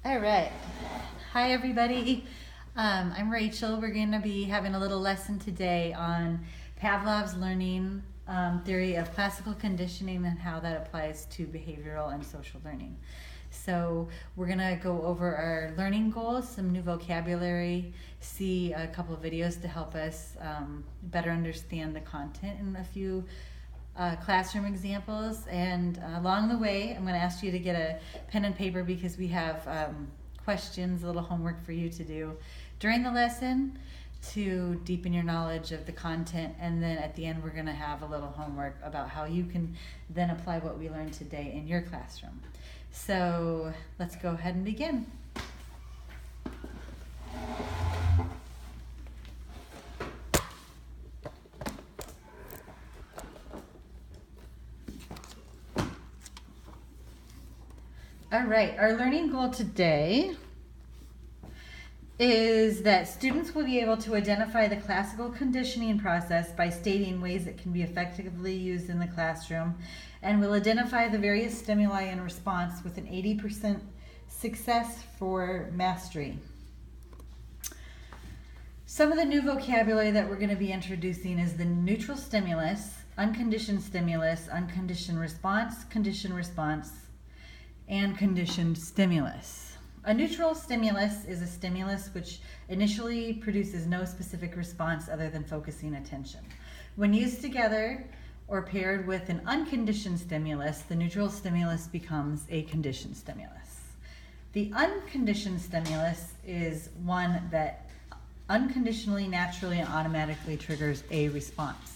All right. Hi, everybody. I'm Rachel. We're going to be having a little lesson today on Pavlov's learning theory of classical conditioning and how that applies to behavioral and social learning. So we're going to go over our learning goals, some new vocabulary, see a couple of videos to help us better understand the content, and a few classroom examples. And along the way, I'm going to ask you to get a pen and paper because we have questions, a little homework for you to do during the lesson to deepen your knowledge of the content. And then at the end, we're going to have a little homework about how you can then apply what we learned today in your classroom. So let's go ahead and begin. All right, our learning goal today is that students will be able to identify the classical conditioning process by stating ways it can be effectively used in the classroom, and will identify the various stimuli in response with an 80% success for mastery. Some of the new vocabulary that we're going to be introducing is the neutral stimulus, unconditioned stimulus, unconditioned response, conditioned response, and conditioned stimulus. A neutral stimulus is a stimulus which initially produces no specific response other than focusing attention. When used together or paired with an unconditioned stimulus, the neutral stimulus becomes a conditioned stimulus. The unconditioned stimulus is one that unconditionally, naturally, and automatically triggers a response.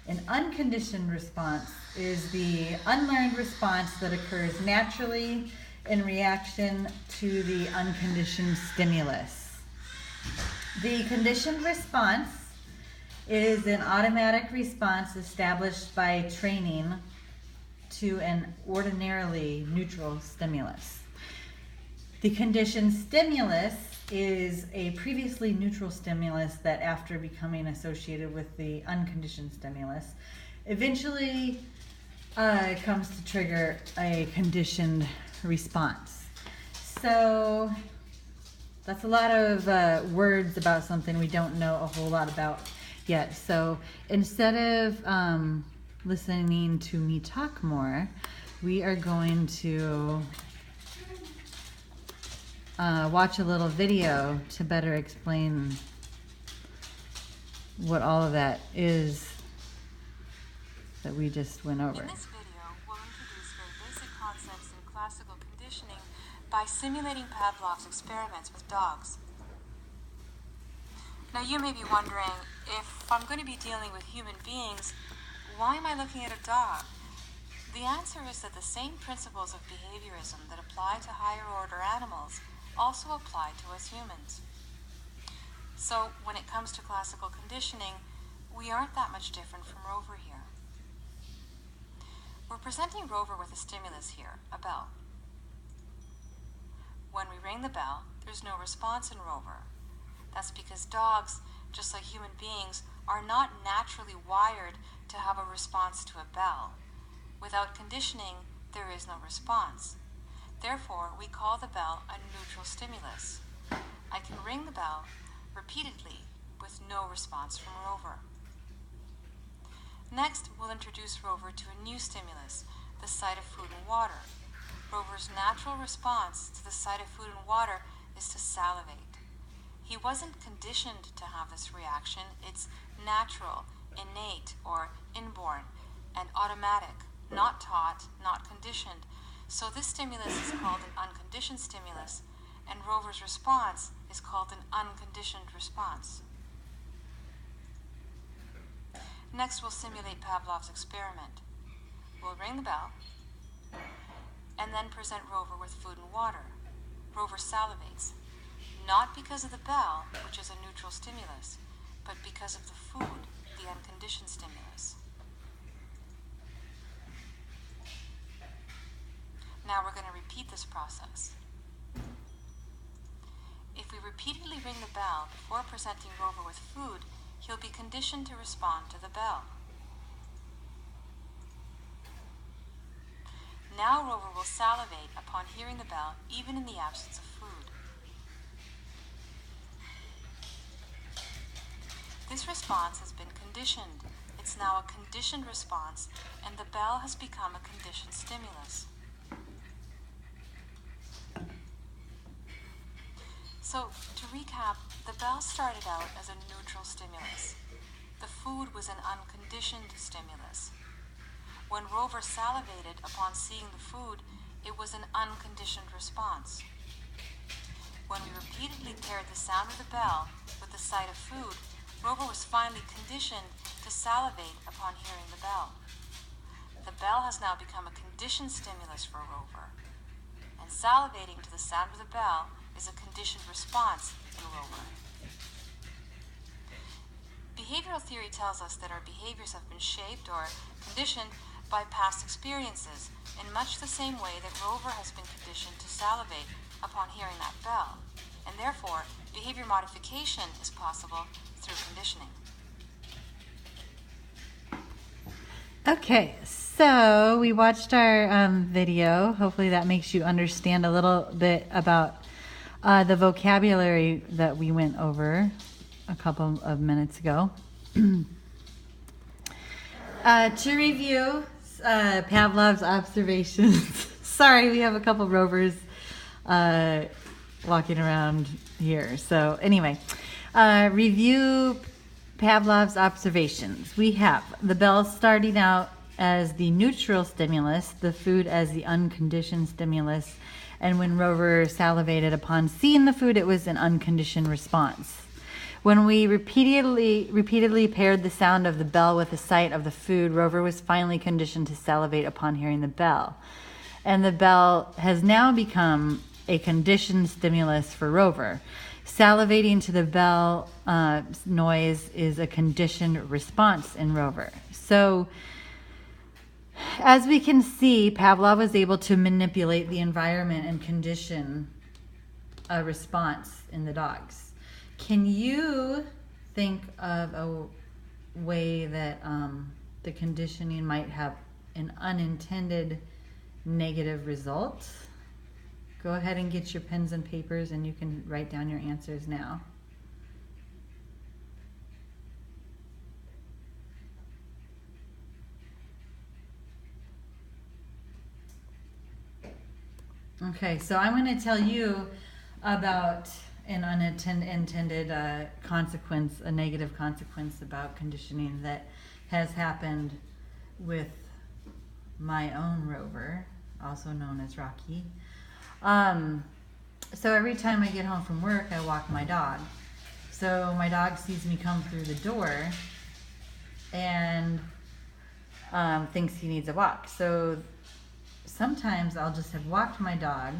An unconditioned response is the unlearned response that occurs naturally in reaction to the unconditioned stimulus. The conditioned response is an automatic response established by training to an ordinarily neutral stimulus. The conditioned stimulus is a previously neutral stimulus that, after becoming associated with the unconditioned stimulus, eventually comes to trigger a conditioned response. So that's a lot of words about something we don't know a whole lot about yet. So instead of listening to me talk more, we are going to watch a little video to better explain what all of that is that we just went over. In this video, we'll introduce very basic concepts in classical conditioning by simulating Pavlov's experiments with dogs. Now you may be wondering, if I'm going to be dealing with human beings, why am I looking at a dog? The answer is that the same principles of behaviorism that apply to higher order animals also apply to us humans. So when it comes to classical conditioning, we aren't that much different from Rover here. We're presenting Rover with a stimulus here, a bell. When we ring the bell, there's no response in Rover. That's because dogs, just like human beings, are not naturally wired to have a response to a bell. Without conditioning, there is no response. Therefore, we call the bell a neutral stimulus. I can ring the bell repeatedly with no response from Rover. Next, we'll introduce Rover to a new stimulus, the sight of food and water. Rover's natural response to the sight of food and water is to salivate. He wasn't conditioned to have this reaction. It's natural, innate, or inborn, and automatic, not taught, not conditioned. So this stimulus is called an unconditioned stimulus, and Rover's response is called an unconditioned response. Next, we'll simulate Pavlov's experiment. We'll ring the bell, and then present Rover with food and water. Rover salivates, not because of the bell, which is a neutral stimulus, but because of the food, the unconditioned stimulus. Now we're going to repeat this process. If we repeatedly ring the bell before presenting Rover with food, he'll be conditioned to respond to the bell. Now Now Rover will salivate upon hearing the bell, even in the absence of food. This response has been conditioned. It's now a conditioned response, and the bell has become a conditioned stimulus. So, to recap, the bell started out as a neutral stimulus. The food was an unconditioned stimulus. When Rover salivated upon seeing the food, it was an unconditioned response. When we repeatedly paired the sound of the bell with the sight of food, Rover was finally conditioned to salivate upon hearing the bell. The bell has now become a conditioned stimulus for Rover, and salivating to the sound of the bell is a conditioned response in Rover. Behavioral theory tells us that our behaviors have been shaped or conditioned by past experiences in much the same way that Rover has been conditioned to salivate upon hearing that bell, and therefore behavior modification is possible through conditioning. Okay, so we watched our video. Hopefully that makes you understand a little bit about the vocabulary that we went over a couple of minutes ago. To review Pavlov's observations. Sorry, we have a couple rovers walking around here. So anyway, review Pavlov's observations. We have the bell starting out as the neutral stimulus, the food as the unconditioned stimulus, and when Rover salivated upon seeing the food, it was an unconditioned response. When we repeatedly paired the sound of the bell with the sight of the food, Rover was finally conditioned to salivate upon hearing the bell. And the bell has now become a conditioned stimulus for Rover. Salivating to the bell noise is a conditioned response in Rover. So, as we can see, Pavlov was able to manipulate the environment and condition a response in the dogs. Can you think of a way that the conditioning might have an unintended negative result? Go ahead and get your pens and papers and you can write down your answers now. Okay, so I'm going to tell you about an unintended consequence, a negative consequence about conditioning that has happened with my own Rover, also known as Rocky. So every time I get home from work, I walk my dog. So my dog sees me come through the door and thinks he needs a walk. So sometimes I'll just have walked my dog.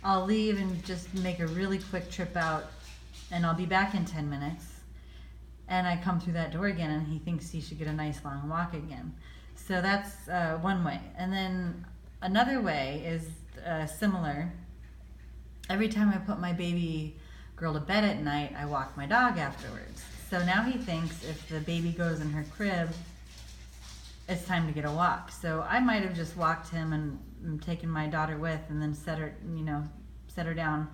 I'll leave and just make a really quick trip out, and I'll be back in 10 minutes. And I come through that door again, and he thinks he should get a nice long walk again. So that's one way. And then another way is similar. Every time I put my baby girl to bed at night, I walk my dog afterwards. So now he thinks if the baby goes in her crib, it's time to get a walk. So I might have just walked him and taken my daughter with, and then set her down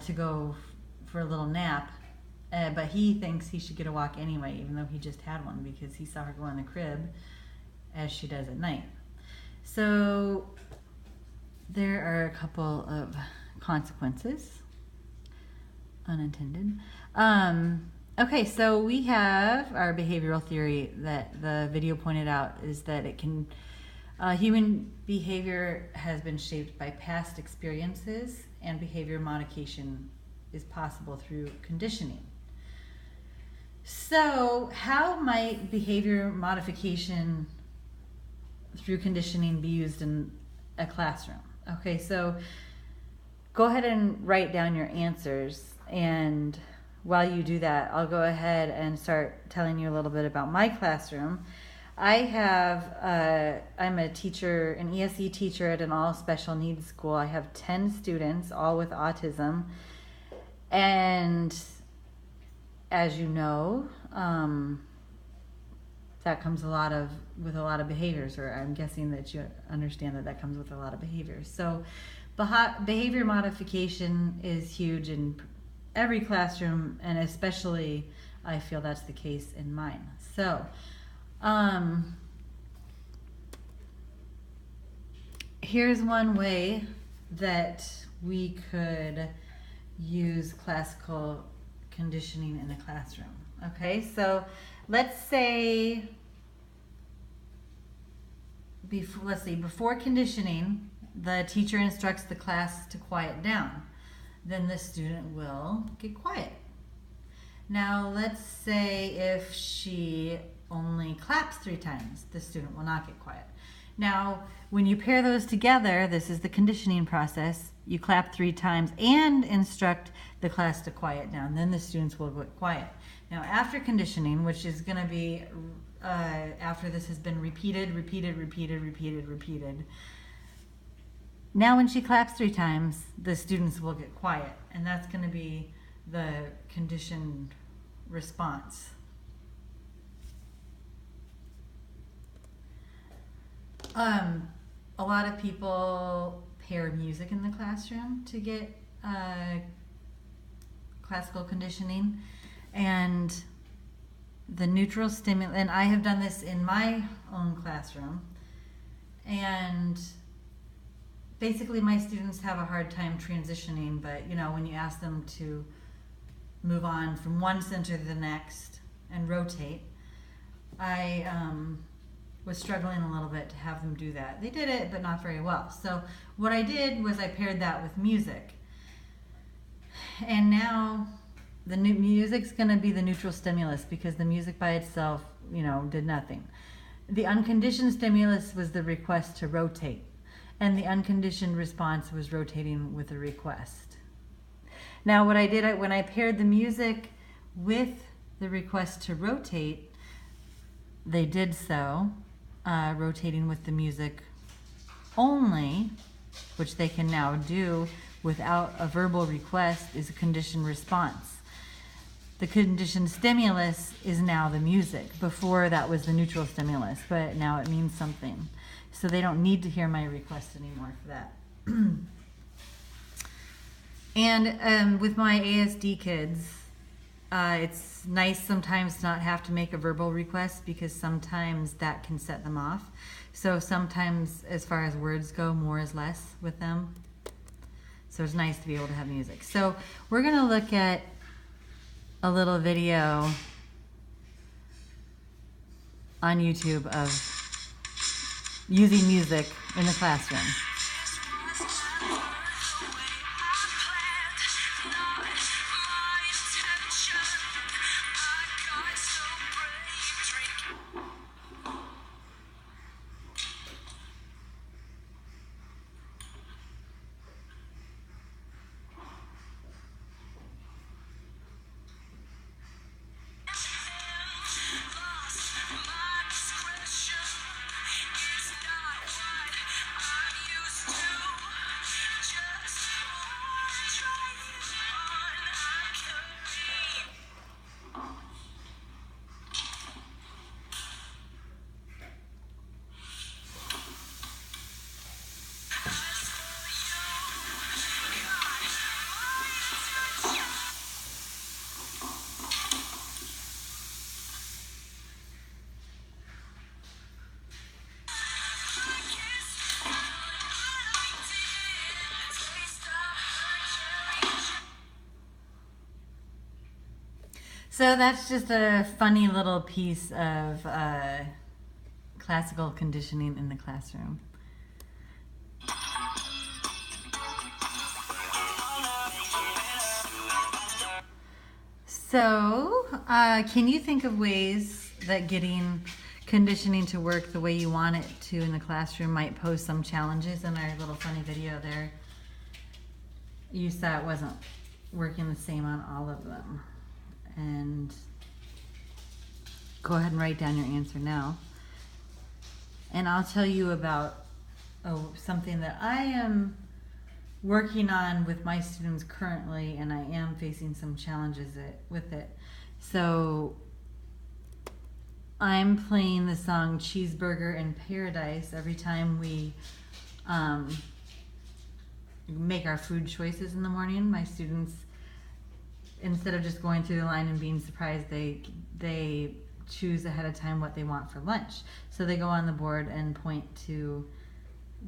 to go for a little nap. But he thinks he should get a walk anyway, even though he just had one, because he saw her go in the crib as she does at night. So there are a couple of consequences, unintended. Okay, so we have our behavioral theory that the video pointed out is that it can, human behavior has been shaped by past experiences, and behavior modification is possible through conditioning. So how might behavior modification through conditioning be used in a classroom? Okay, so go ahead and write down your answers, and while you do that, I'll go ahead and start telling you a little bit about my classroom. I'm a teacher, an ESE teacher at an all special needs school. I have 10 students, all with autism. And as you know, that comes with a lot of behaviors, or I'm guessing that you understand that comes with a lot of behaviors. So behavior modification is huge in every classroom, and especially I feel that's the case in mine. So here's one way that we could use classical conditioning in the classroom. Okay, so let's say before conditioning, the teacher instructs the class to quiet down. Then the student will get quiet. Now let's say if she only claps 3 times, the student will not get quiet. Now, when you pair those together, this is the conditioning process. You clap 3 times and instruct the class to quiet down. Then the students will get quiet. Now, after conditioning, which is going to be after this has been repeated. Now, when she claps 3 times, the students will get quiet, and that's going to be the conditioned response. A lot of people pair music in the classroom to get classical conditioning, and the neutral stimulus, and I have done this in my own classroom, and basically my students have a hard time transitioning, but you know, when you ask them to move on from one center to the next and rotate, I was struggling a little bit to have them do that. They did it, but not very well. So what I did was I paired that with music. And now the new music's going to be the neutral stimulus, because the music by itself, you know, did nothing. The unconditioned stimulus was the request to rotate, and the unconditioned response was rotating with a request. Now what I did, when I paired the music with the request to rotate, they did so, rotating with the music only, which they can now do without a verbal request, is a conditioned response. The conditioned stimulus is now the music. Before that was the neutral stimulus, but now it means something. So they don't need to hear my request anymore for that. And with my ASD kids, it's nice sometimes to not have to make a verbal request, because sometimes that can set them off. So sometimes, as far as words go, more is less with them. So it's nice to be able to have music. So we're going to look at a little video on YouTube of using music in the classroom. So that's just a funny little piece of classical conditioning in the classroom. So, can you think of ways that getting conditioning to work the way you want it to in the classroom might pose some challenges? In our little funny video there, you saw it wasn't working the same on all of them. And go ahead and write down your answer now. And I'll tell you about something that I am working on with my students currently, and I am facing some challenges with it. So I'm playing the song Cheeseburger in Paradise every time we make our food choices in the morning. My students, instead of just going through the line and being surprised, they choose ahead of time what they want for lunch. So they go on the board and point to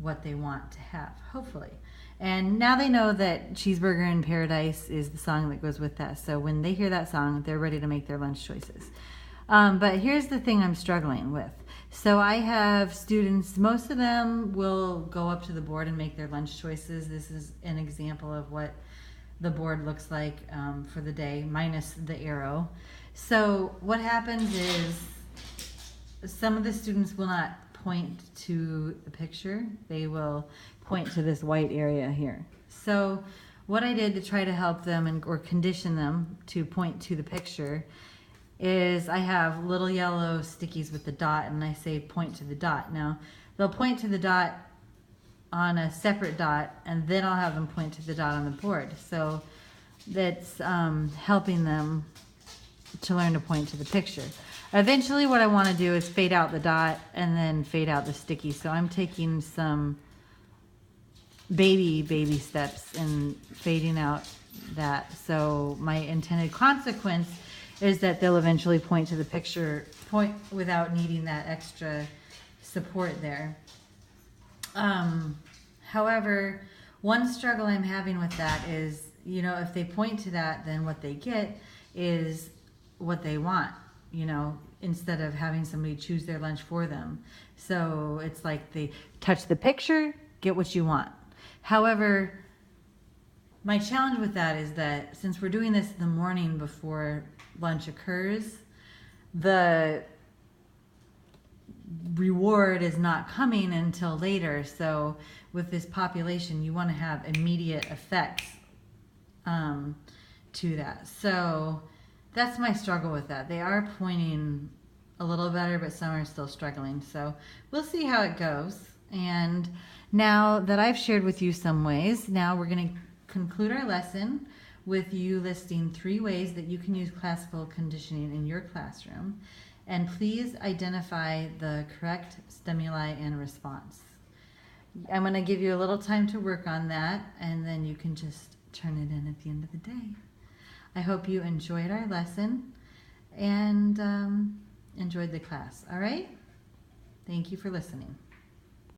what they want to have, hopefully. And now they know that Cheeseburger in Paradise is the song that goes with that. So when they hear that song, they're ready to make their lunch choices. But here's the thing I'm struggling with. So I have students, most of them will go up to the board and make their lunch choices. This is an example of what the board looks like for the day, minus the arrow. So what happens is some of the students will not point to the picture. They will point to this white area here. So what I did to try to help them or condition them to point to the picture is I have little yellow stickies with the dot, and I say point to the dot. Now they'll point to the dot on a separate dot, and then I'll have them point to the dot on the board. So that's helping them to learn to point to the picture. Eventually what I want to do is fade out the dot and then fade out the sticky. So I'm taking some baby steps and fading out that. So my intended consequence is that they'll eventually point to the picture, point without needing that extra support there. However, one struggle I'm having with that is, if they point to that, then what they get is what they want, instead of having somebody choose their lunch for them. So it's like they touch the picture, get what you want. However, my challenge with that is that since we're doing this in the morning before lunch occurs, the reward is not coming until later. So with this population, you want to have immediate effects to that. So that's my struggle with that. They are pointing a little better, but some are still struggling. So we'll see how it goes. And now that I've shared with you some ways, now we're going to conclude our lesson with you listing 3 ways that you can use classical conditioning in your classroom. And please identify the correct stimuli and response. I'm going to give you a little time to work on that, and then you can just turn it in at the end of the day. I hope you enjoyed our lesson and enjoyed the class. All right? Thank you for listening.